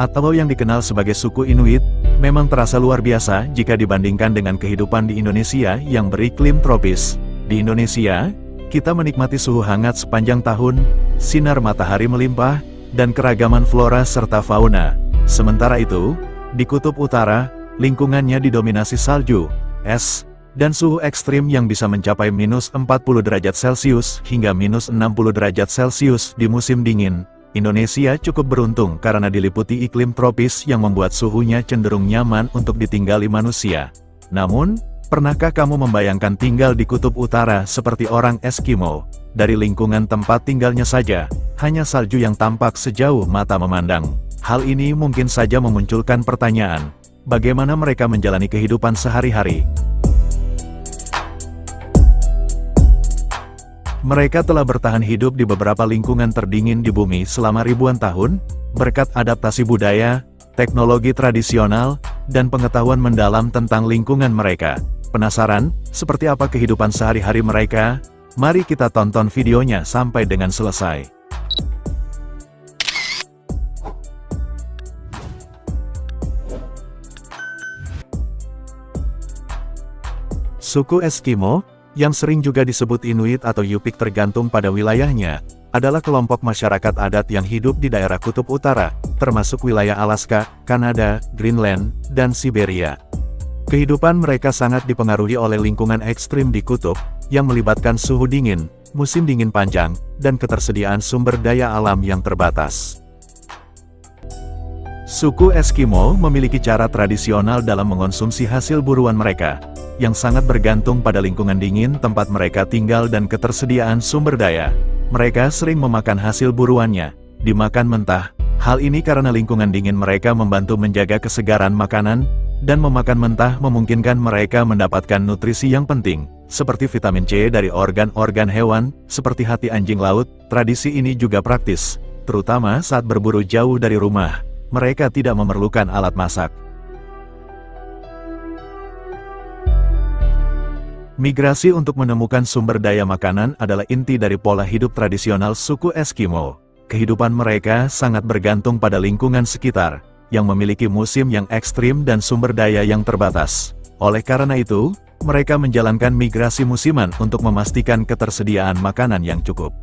atau yang dikenal sebagai suku Inuit, memang terasa luar biasa jika dibandingkan dengan kehidupan di Indonesia yang beriklim tropis. Di Indonesia, kita menikmati suhu hangat sepanjang tahun, sinar matahari melimpah, dan keragaman flora serta fauna. Sementara itu, di Kutub Utara, lingkungannya didominasi salju, es, dan suhu ekstrim yang bisa mencapai minus 40 derajat Celcius hingga minus 60 derajat Celcius di musim dingin. Indonesia cukup beruntung karena diliputi iklim tropis yang membuat suhunya cenderung nyaman untuk ditinggali manusia. Namun, pernahkah kamu membayangkan tinggal di Kutub Utara seperti orang Eskimo? Dari lingkungan tempat tinggalnya saja, hanya salju yang tampak sejauh mata memandang. Hal ini mungkin saja memunculkan pertanyaan, bagaimana mereka menjalani kehidupan sehari-hari? Mereka telah bertahan hidup di beberapa lingkungan terdingin di bumi selama ribuan tahun, berkat adaptasi budaya, teknologi tradisional, dan pengetahuan mendalam tentang lingkungan mereka. Penasaran, seperti apa kehidupan sehari-hari mereka? Mari kita tonton videonya sampai dengan selesai. Suku Eskimo, yang sering juga disebut Inuit atau Yupik tergantung pada wilayahnya, adalah kelompok masyarakat adat yang hidup di daerah Kutub Utara, termasuk wilayah Alaska, Kanada, Greenland, dan Siberia. Kehidupan mereka sangat dipengaruhi oleh lingkungan ekstrim di kutub, yang melibatkan suhu dingin, musim dingin panjang, dan ketersediaan sumber daya alam yang terbatas. Suku Eskimo memiliki cara tradisional dalam mengonsumsi hasil buruan mereka, yang sangat bergantung pada lingkungan dingin tempat mereka tinggal dan ketersediaan sumber daya. Mereka sering memakan hasil buruannya, dimakan mentah. Hal ini karena lingkungan dingin mereka membantu menjaga kesegaran makanan, dan memakan mentah memungkinkan mereka mendapatkan nutrisi yang penting, seperti vitamin C dari organ-organ hewan, seperti hati anjing laut. Tradisi ini juga praktis, terutama saat berburu jauh dari rumah. Mereka tidak memerlukan alat masak. Migrasi untuk menemukan sumber daya makanan adalah inti dari pola hidup tradisional suku Eskimo. Kehidupan mereka sangat bergantung pada lingkungan sekitar, yang memiliki musim yang ekstrim dan sumber daya yang terbatas. Oleh karena itu, mereka menjalankan migrasi musiman untuk memastikan ketersediaan makanan yang cukup.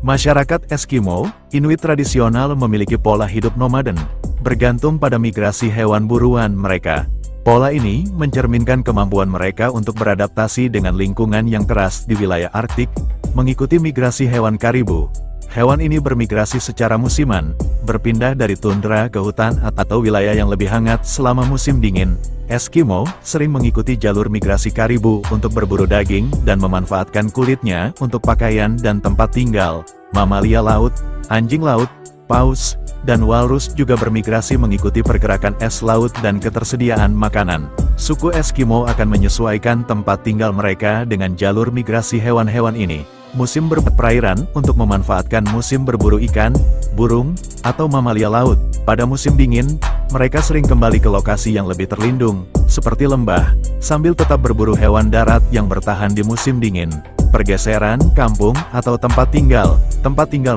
Masyarakat Eskimo, Inuit tradisional memiliki pola hidup nomaden, bergantung pada migrasi hewan buruan mereka. Pola ini mencerminkan kemampuan mereka untuk beradaptasi dengan lingkungan yang keras di wilayah Arktik, mengikuti migrasi hewan karibu. Hewan ini bermigrasi secara musiman, berpindah dari tundra ke hutan atau wilayah yang lebih hangat selama musim dingin. Eskimo sering mengikuti jalur migrasi karibu untuk berburu daging dan memanfaatkan kulitnya untuk pakaian dan tempat tinggal. Mamalia laut, anjing laut, paus, dan walrus juga bermigrasi mengikuti pergerakan es laut dan ketersediaan makanan. Suku Eskimo akan menyesuaikan tempat tinggal mereka dengan jalur migrasi hewan-hewan ini. Musim berperairan untuk memanfaatkan musim berburu ikan, burung, atau mamalia laut. Pada musim dingin, mereka sering kembali ke lokasi yang lebih terlindung, seperti lembah, sambil tetap berburu hewan darat yang bertahan di musim dingin. Pergeseran, kampung, atau tempat tinggal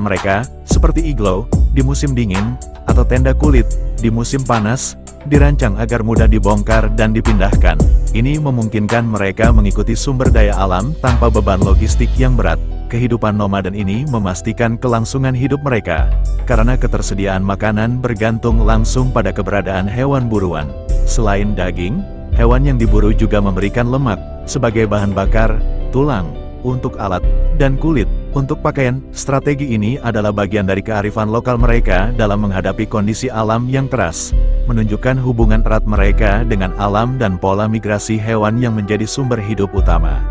mereka, seperti iglo, di musim dingin, atau tenda kulit, di musim panas, dirancang agar mudah dibongkar dan dipindahkan. Ini memungkinkan mereka mengikuti sumber daya alam tanpa beban logistik yang berat. Kehidupan nomaden ini memastikan kelangsungan hidup mereka, karena ketersediaan makanan bergantung langsung pada keberadaan hewan buruan. Selain daging, hewan yang diburu juga memberikan lemak, sebagai bahan bakar, tulang, untuk alat, dan kulit, untuk pakaian. Strategi ini adalah bagian dari kearifan lokal mereka dalam menghadapi kondisi alam yang keras, menunjukkan hubungan erat mereka dengan alam dan pola migrasi hewan yang menjadi sumber hidup utama.